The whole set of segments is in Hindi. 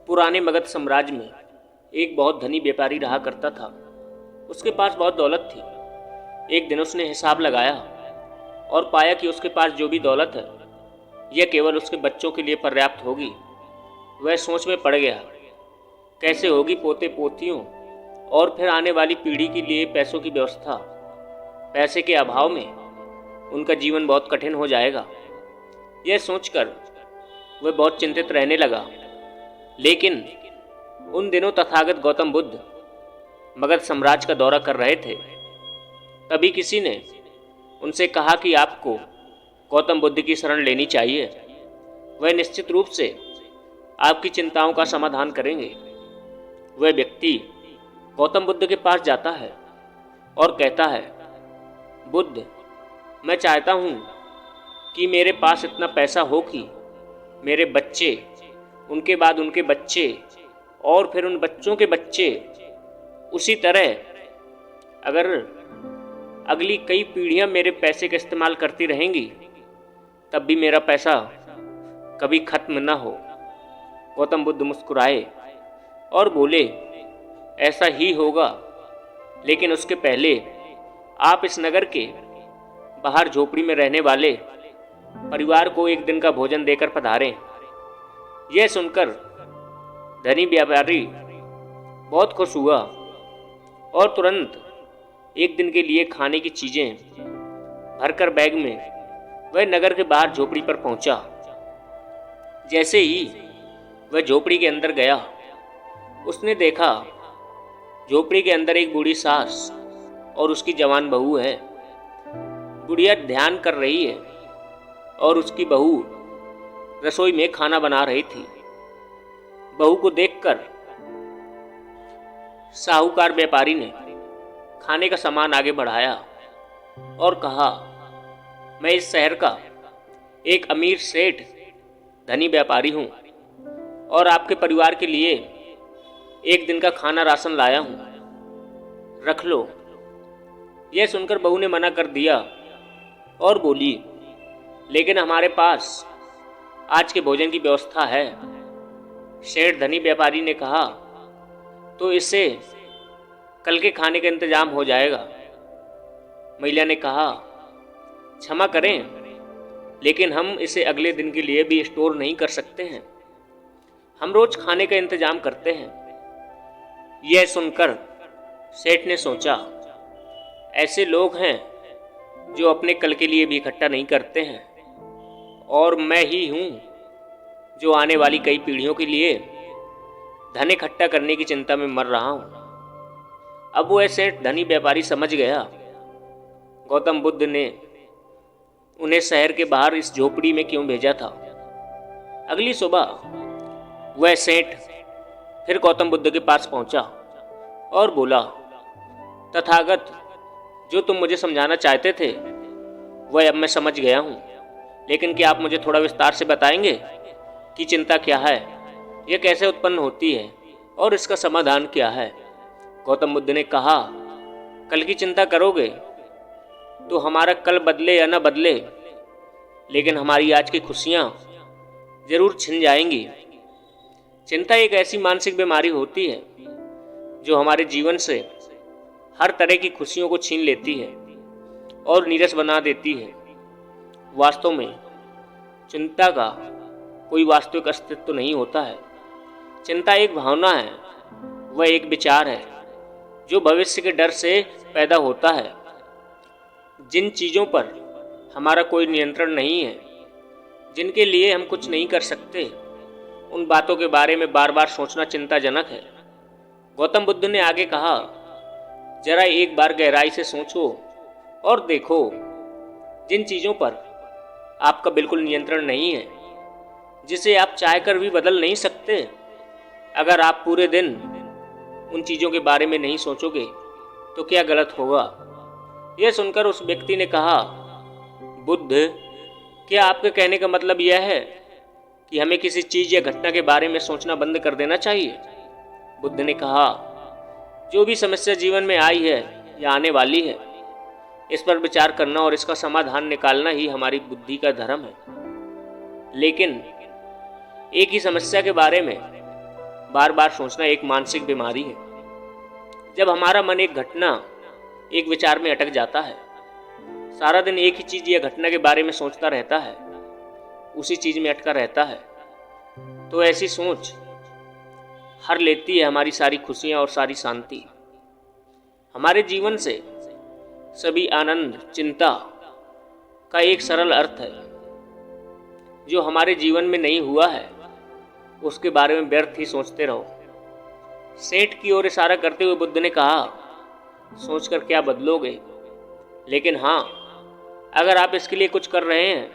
पुराने मगध साम्राज्य में एक बहुत धनी व्यापारी रहा करता था। उसके पास बहुत दौलत थी। एक दिन उसने हिसाब लगाया और पाया कि उसके पास जो भी दौलत है यह केवल उसके बच्चों के लिए पर्याप्त होगी। वह सोच में पड़ गया, कैसे होगी पोते पोतियों और फिर आने वाली पीढ़ी के लिए पैसों की व्यवस्था। पैसे के अभाव में उनका जीवन बहुत कठिन हो जाएगा। यह सोचकर वह बहुत चिंतित रहने लगा। लेकिन उन दिनों तथागत गौतम बुद्ध मगध साम्राज्य का दौरा कर रहे थे। तभी किसी ने उनसे कहा कि आपको गौतम बुद्ध की शरण लेनी चाहिए। वह निश्चित रूप से आपकी चिंताओं का समाधान करेंगे। वह व्यक्ति गौतम बुद्ध के पास जाता है और कहता है, बुद्ध, मैं चाहता हूँ कि मेरे पास इतना पैसा हो कि मेरे बच्चे, उनके बाद उनके बच्चे और फिर उन बच्चों के बच्चे, उसी तरह अगर अगली कई पीढ़ियां मेरे पैसे का इस्तेमाल करती रहेंगी तब भी मेरा पैसा कभी खत्म न हो। गौतम बुद्ध मुस्कुराए और बोले, ऐसा ही होगा, लेकिन उसके पहले आप इस नगर के बाहर झोपड़ी में रहने वाले परिवार को एक दिन का भोजन देकर पधारें। यह सुनकर धनी व्यापारी बहुत खुश हुआ और तुरंत एक दिन के लिए खाने की चीजें भरकर बैग में वह नगर के बाहर झोपड़ी पर पहुंचा। जैसे ही वह झोपड़ी के अंदर गया, उसने देखा झोपड़ी के अंदर एक बूढ़ी सास और उसकी जवान बहू है। बुढ़िया ध्यान कर रही है और उसकी बहू रसोई में खाना बना रही थी। बहू को देखकर साहूकार व्यापारी ने खाने का सामान आगे बढ़ाया और कहा, मैं इस शहर का एक अमीर सेठ धनी व्यापारी हूं और आपके परिवार के लिए एक दिन का खाना राशन लाया हूं, रख लो। यह सुनकर बहू ने मना कर दिया और बोली, लेकिन हमारे पास आज के भोजन की व्यवस्था है। सेठ धनी व्यापारी ने कहा, तो इससे कल के खाने का इंतजाम हो जाएगा। महिला ने कहा, क्षमा करें, लेकिन हम इसे अगले दिन के लिए भी स्टोर नहीं कर सकते हैं। हम रोज खाने का इंतजाम करते हैं। यह सुनकर सेठ ने सोचा, ऐसे लोग हैं जो अपने कल के लिए भी इकट्ठा नहीं करते हैं और मैं ही हूं जो आने वाली कई पीढ़ियों के लिए धन इकट्ठा करने की चिंता में मर रहा हूं। अब वह सेठ धनी व्यापारी समझ गया गौतम बुद्ध ने उन्हें शहर के बाहर इस झोपड़ी में क्यों भेजा था। अगली सुबह वह सेठ फिर गौतम बुद्ध के पास पहुंचा और बोला, तथागत, जो तुम मुझे समझाना चाहते थे वह अब मैं समझ गया हूं, लेकिन क्या आप मुझे थोड़ा विस्तार से बताएंगे कि चिंता क्या है, यह कैसे उत्पन्न होती है और इसका समाधान क्या है। गौतम बुद्ध ने कहा, कल की चिंता करोगे तो हमारा कल बदले या न बदले, लेकिन हमारी आज की खुशियां जरूर छिन जाएंगी। चिंता एक ऐसी मानसिक बीमारी होती है जो हमारे जीवन से हर तरह की खुशियों को छीन लेती है और नीरस बना देती है। वास्तव में चिंता का कोई वास्तविक अस्तित्व नहीं होता है। चिंता एक भावना है, वह एक विचार है जो भविष्य के डर से पैदा होता है। जिन चीज़ों पर हमारा कोई नियंत्रण नहीं है, जिनके लिए हम कुछ नहीं कर सकते, उन बातों के बारे में बार बार सोचना चिंताजनक है। गौतम बुद्ध ने आगे कहा, जरा एक बार गहराई से सोचो और देखो, जिन चीज़ों पर आपका बिल्कुल नियंत्रण नहीं है, जिसे आप चाहकर भी बदल नहीं सकते, अगर आप पूरे दिन उन चीज़ों के बारे में नहीं सोचोगे तो क्या गलत होगा। यह सुनकर उस व्यक्ति ने कहा, बुद्ध, क्या आपके कहने का मतलब यह है कि हमें किसी चीज़ या घटना के बारे में सोचना बंद कर देना चाहिए। बुद्ध ने कहा, जो भी समस्या जीवन में आई है या आने वाली है, इस पर विचार करना और इसका समाधान निकालना ही हमारी बुद्धि का धर्म है। लेकिन एक ही समस्या के बारे में बार बार सोचना एक मानसिक बीमारी है। जब हमारा मन एक घटना, एक विचार में अटक जाता है, सारा दिन एक ही चीज या घटना के बारे में सोचता रहता है, उसी चीज में अटका रहता है, तो ऐसी सोच हर लेती है हमारी सारी खुशियां और सारी शांति। हमारे जीवन से सभी आनंद, चिंता का एक सरल अर्थ है। जो हमारे जीवन में नहीं हुआ है उसके बारे में व्यर्थ ही सोचते रहो। सेठ की ओर इशारा करते हुए बुद्ध ने कहा, सोचकर क्या बदलोगे, लेकिन हाँ, अगर आप इसके लिए कुछ कर रहे हैं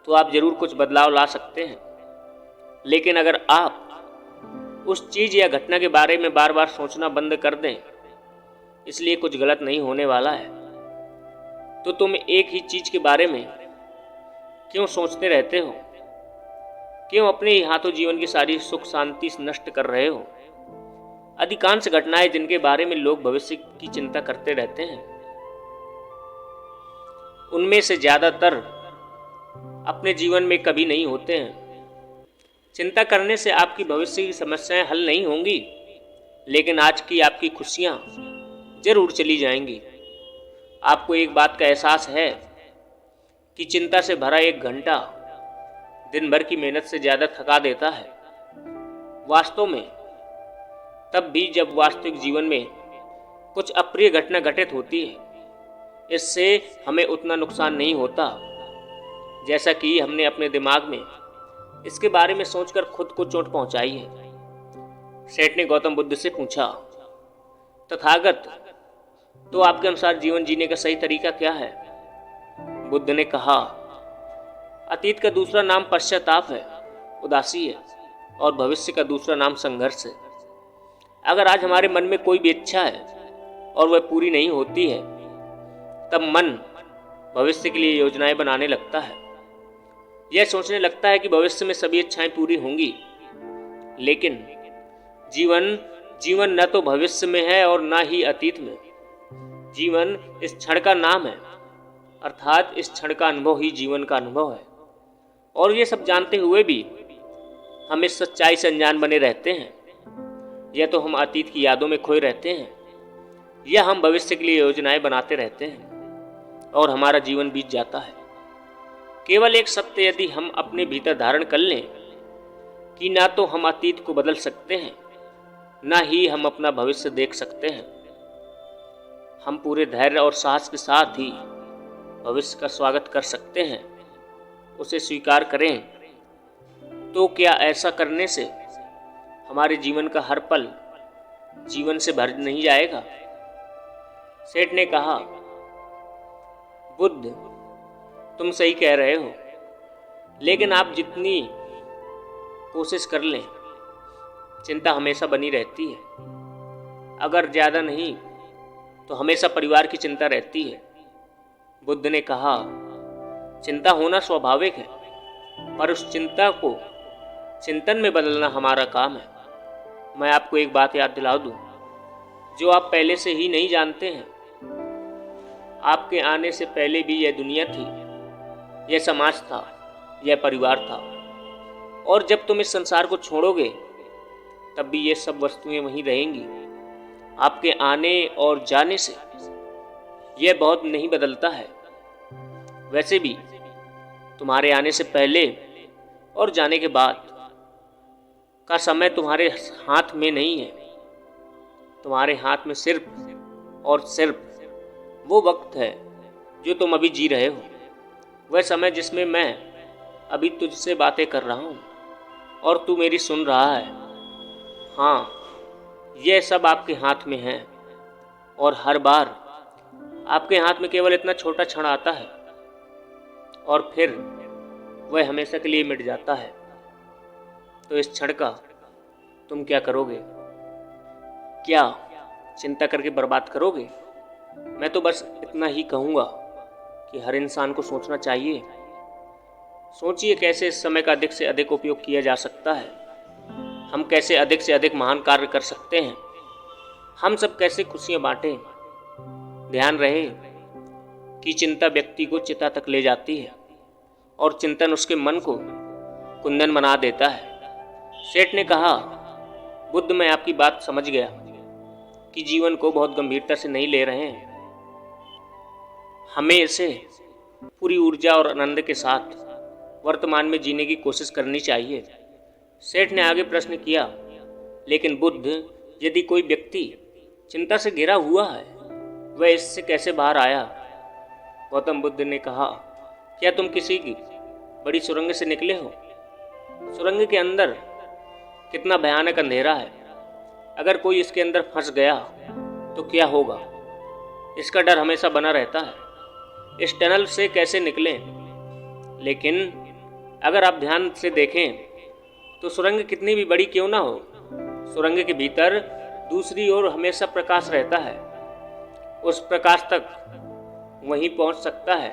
तो आप जरूर कुछ बदलाव ला सकते हैं। लेकिन अगर आप उस चीज या घटना के बारे में बार बार सोचना बंद कर दें, इसलिए कुछ गलत नहीं होने वाला है, तो तुम एक ही चीज के बारे में क्यों सोचते रहते हो? क्यों अपने ही हाथों जीवन की सारी सुख शांति नष्ट कर रहे हो? अधिकांश घटनाएं जिनके बारे में लोग भविष्य की चिंता करते रहते हैं, उनमें से ज्यादातर अपने जीवन में कभी नहीं होते हैं। चिंता करने से आपकी भविष्य की समस्याएं हल नहीं होंगी, लेकिन आज की आपकी खुशियां जरूर चली जाएंगी। आपको एक बात का एहसास है कि चिंता से भरा एक घंटा दिन भर की मेहनत से ज्यादा थका देता है। वास्तव में तब भी जब वास्तविक जीवन में कुछ अप्रिय घटना घटित होती है, इससे हमें उतना नुकसान नहीं होता जैसा कि हमने अपने दिमाग में इसके बारे में सोचकर खुद को चोट पहुंचाई है। सेठ ने गौतम बुद्ध से पूछा, तथागत, तो आपके अनुसार जीवन जीने का सही तरीका क्या है? बुद्ध ने कहा, अतीत का दूसरा नाम पश्चाताप है, उदासी है, और भविष्य का दूसरा नाम संघर्ष है। अगर आज हमारे मन में कोई भी इच्छा है और वह पूरी नहीं होती है, तब मन भविष्य के लिए योजनाएं बनाने लगता है। यह सोचने लगता है कि भविष्य में सभी इच्छाएं पूरी होंगी। लेकिन जीवन न तो भविष्य में है और न ही अतीत में। जीवन इस क्षण का नाम है, अर्थात इस क्षण का अनुभव ही जीवन का अनुभव है। और ये सब जानते हुए भी हम इस सच्चाई से अनजान बने रहते हैं। या तो हम अतीत की यादों में खोए रहते हैं, या हम भविष्य के लिए योजनाएं बनाते रहते हैं और हमारा जीवन बीत जाता है। केवल एक सत्य यदि हम अपने भीतर धारण कर लें कि ना तो हम अतीत को बदल सकते हैं, ना ही हम अपना भविष्य देख सकते हैं। हम पूरे धैर्य और साहस के साथ ही भविष्य का स्वागत कर सकते हैं, उसे स्वीकार करें, तो क्या ऐसा करने से हमारे जीवन का हर पल जीवन से भर नहीं जाएगा? सेठ ने कहा, बुद्ध, तुम सही कह रहे हो, लेकिन आप जितनी कोशिश कर लें, चिंता हमेशा बनी रहती है। अगर ज्यादा नहीं तो हमेशा परिवार की चिंता रहती है। बुद्ध ने कहा, चिंता होना स्वाभाविक है, पर उस चिंता को चिंतन में बदलना हमारा काम है। मैं आपको एक बात याद दिला दूं, जो आप पहले से ही नहीं जानते हैं। आपके आने से पहले भी यह दुनिया थी, यह समाज था, यह परिवार था, और जब तुम इस संसार को छोड़ोगे तब भी ये सब वस्तुएं वहीं रहेंगी। आपके आने और जाने से यह बहुत नहीं बदलता है। वैसे भी तुम्हारे आने से पहले और जाने के बाद का समय तुम्हारे हाथ में नहीं है। तुम्हारे हाथ में सिर्फ और सिर्फ वो वक्त है जो तुम अभी जी रहे हो। वह समय जिसमें मैं अभी तुझसे बातें कर रहा हूँ और तू मेरी सुन रहा है। हाँ, यह सब आपके हाथ में है, और हर बार आपके हाथ में केवल इतना छोटा क्षण आता है और फिर वह हमेशा के लिए मिट जाता है। तो इस क्षण का तुम क्या करोगे? क्या चिंता करके बर्बाद करोगे? मैं तो बस इतना ही कहूँगा कि हर इंसान को सोचना चाहिए। सोचिए कैसे इस समय का अधिक से अधिक उपयोग किया जा सकता है। हम कैसे अधिक से अधिक महान कार्य कर सकते हैं। हम सब कैसे खुशियाँ बांटें। ध्यान रहे कि चिंता व्यक्ति को चिता तक ले जाती है और चिंतन उसके मन को कुंदन बना देता है। सेठ ने कहा, बुद्ध, मैं आपकी बात समझ गया कि जीवन को बहुत गंभीरता से नहीं ले रहे हैं। हमें इसे पूरी ऊर्जा और आनंद के साथ वर्तमान में जीने की कोशिश करनी चाहिए। सेठ ने आगे प्रश्न किया, लेकिन बुद्ध, यदि कोई व्यक्ति चिंता से घिरा हुआ है, वह इससे कैसे बाहर आया? गौतम बुद्ध ने कहा, क्या तुम किसी की बड़ी सुरंग से निकले हो? सुरंग के अंदर कितना भयानक अंधेरा है। अगर कोई इसके अंदर फंस गया तो क्या होगा? इसका डर हमेशा बना रहता है। इस टनल से कैसे निकलें? लेकिन अगर आप ध्यान से देखें तो सुरंग कितनी भी बड़ी क्यों ना हो, सुरंग के भीतर दूसरी ओर हमेशा प्रकाश रहता है। उस प्रकाश तक वहीं पहुंच सकता है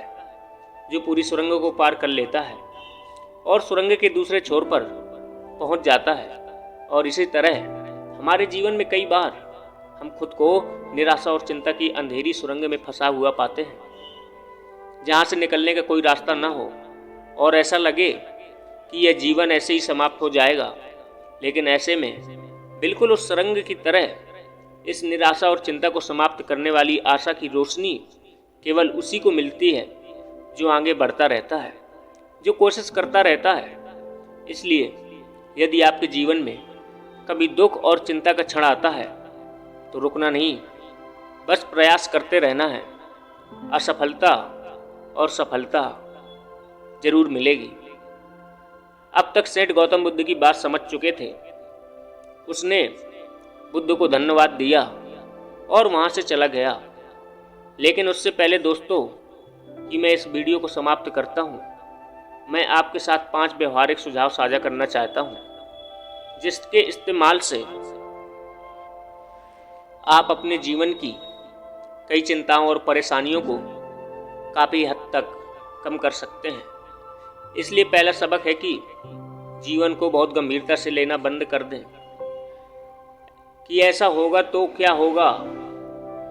जो पूरी सुरंग को पार कर लेता है और सुरंग के दूसरे छोर पर पहुंच जाता है। और इसी तरह हमारे जीवन में कई बार हम खुद को निराशा और चिंता की अंधेरी सुरंग में फंसा हुआ पाते हैं, जहां से निकलने का कोई रास्ता ना हो और ऐसा लगे कि यह जीवन ऐसे ही समाप्त हो जाएगा। लेकिन ऐसे में बिल्कुल उस सुरंग की तरह इस निराशा और चिंता को समाप्त करने वाली आशा की रोशनी केवल उसी को मिलती है जो आगे बढ़ता रहता है, जो कोशिश करता रहता है। इसलिए यदि आपके जीवन में कभी दुख और चिंता का क्षण आता है तो रुकना नहीं, बस प्रयास करते रहना है। असफलता और सफलता जरूर मिलेगी। अब तक सेठ गौतम बुद्ध की बात समझ चुके थे। उसने बुद्ध को धन्यवाद दिया और वहां से चला गया। लेकिन उससे पहले दोस्तों कि मैं इस वीडियो को समाप्त करता हूं, मैं आपके साथ 5 व्यवहारिक सुझाव साझा करना चाहता हूं, जिसके इस्तेमाल से आप अपने जीवन की कई चिंताओं और परेशानियों को काफ़ी हद तक कम कर सकते हैं। इसलिए पहला सबक है कि जीवन को बहुत गंभीरता से लेना बंद कर दें कि ऐसा होगा तो क्या होगा,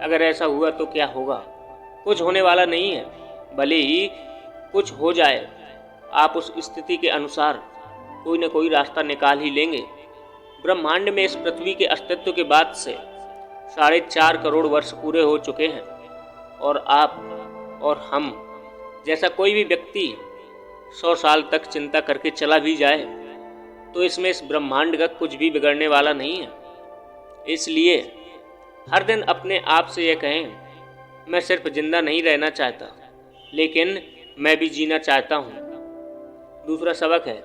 अगर ऐसा हुआ तो क्या होगा। कुछ होने वाला नहीं है, भले ही कुछ हो जाए, आप उस स्थिति के अनुसार कोई न कोई रास्ता निकाल ही लेंगे। ब्रह्मांड में इस पृथ्वी के अस्तित्व के बाद से 4.5 करोड़ वर्ष पूरे हो चुके हैं और आप और हम जैसा कोई भी व्यक्ति 100 साल तक चिंता करके चला भी जाए तो इसमें इस ब्रह्मांड का कुछ भी बिगड़ने वाला नहीं है। इसलिए हर दिन अपने आप से यह कहें, मैं सिर्फ जिंदा नहीं रहना चाहता, लेकिन मैं भी जीना चाहता हूँ। दूसरा सबक है,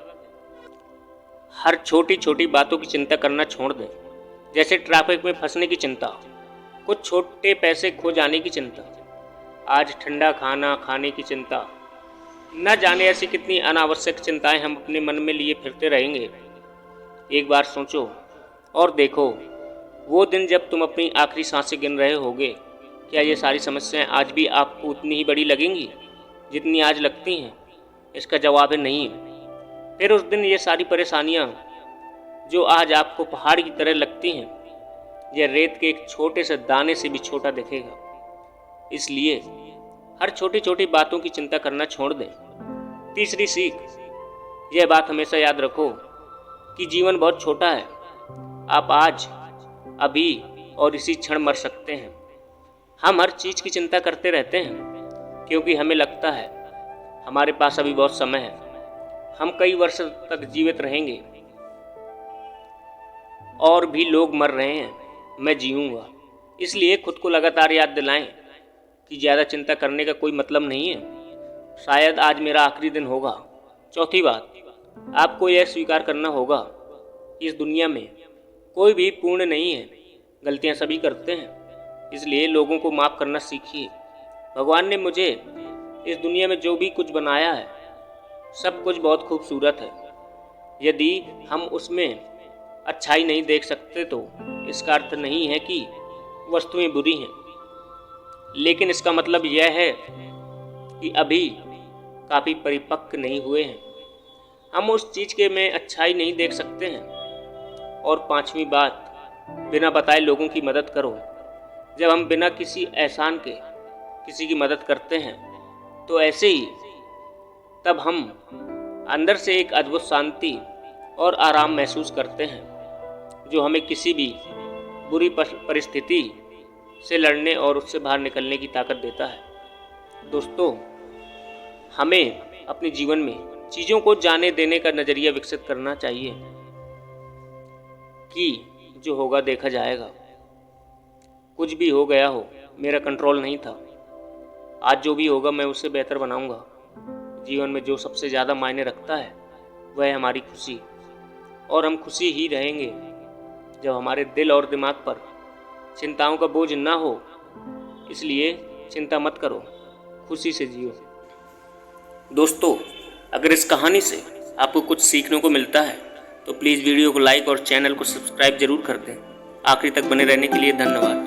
हर छोटी छोटी बातों की चिंता करना छोड़ दें, जैसे ट्रैफिक में फंसने की चिंता, कुछ छोटे पैसे खो जाने की चिंता, आज ठंडा खाना खाने की चिंता। न जाने ऐसी कितनी अनावश्यक चिंताएं हम अपने मन में लिए फिरते रहेंगे। एक बार सोचो और देखो, वो दिन जब तुम अपनी आखिरी सांसें गिन रहे होगे, क्या ये सारी समस्याएं आज भी आपको उतनी ही बड़ी लगेंगी जितनी आज लगती हैं? इसका जवाब है नहीं। फिर उस दिन ये सारी परेशानियां जो आज आपको पहाड़ की तरह लगती हैं, यह रेत के एक छोटे से दाने से भी छोटा दिखेगा। इसलिए हर छोटी छोटी बातों की चिंता करना छोड़ दें। तीसरी सीख, यह बात हमेशा याद रखो कि जीवन बहुत छोटा है। आप आज, अभी और इसी क्षण मर सकते हैं। हम हर चीज़ की चिंता करते रहते हैं क्योंकि हमें लगता है हमारे पास अभी बहुत समय है, हम कई वर्ष तक जीवित रहेंगे और भी लोग मर रहे हैं, मैं जीऊँगा। इसलिए खुद को लगातार याद दिलाएं कि ज़्यादा चिंता करने का कोई मतलब नहीं है, शायद आज मेरा आखिरी दिन होगा। चौथी बात, आपको यह स्वीकार करना होगा कि इस दुनिया में कोई भी पूर्ण नहीं है, गलतियां सभी करते हैं। इसलिए लोगों को माफ़ करना सीखिए। भगवान ने मुझे इस दुनिया में जो भी कुछ बनाया है, सब कुछ बहुत खूबसूरत है। यदि हम उसमें अच्छाई नहीं देख सकते तो इसका अर्थ नहीं है कि वस्तुएं बुरी हैं, लेकिन इसका मतलब यह है कि अभी काफ़ी परिपक्व नहीं हुए हैं। हम उस चीज़ के में अच्छाई नहीं देख सकते हैं। और 5वीं बात, बिना बताए लोगों की मदद करो। जब हम बिना किसी एहसान के किसी की मदद करते हैं तो ऐसे ही तब हम अंदर से एक अद्भुत शांति और आराम महसूस करते हैं। जो हमें किसी भी बुरी परिस्थिति से लड़ने और उससे बाहर निकलने की ताकत देता है। दोस्तों, हमें अपने जीवन में चीज़ों को जाने देने का नज़रिया विकसित करना चाहिए कि जो होगा देखा जाएगा। कुछ भी हो गया हो, मेरा कंट्रोल नहीं था। आज जो भी होगा मैं उससे बेहतर बनाऊंगा। जीवन में जो सबसे ज़्यादा मायने रखता है वह है हमारी खुशी, और हम खुशी ही रहेंगे जब हमारे दिल और दिमाग पर चिंताओं का बोझ ना हो। इसलिए चिंता मत करो, खुशी से जियो। दोस्तों, अगर इस कहानी से आपको कुछ सीखने को मिलता है तो प्लीज़ वीडियो को लाइक और चैनल को सब्सक्राइब जरूर कर दें। आखिरी तक बने रहने के लिए धन्यवाद।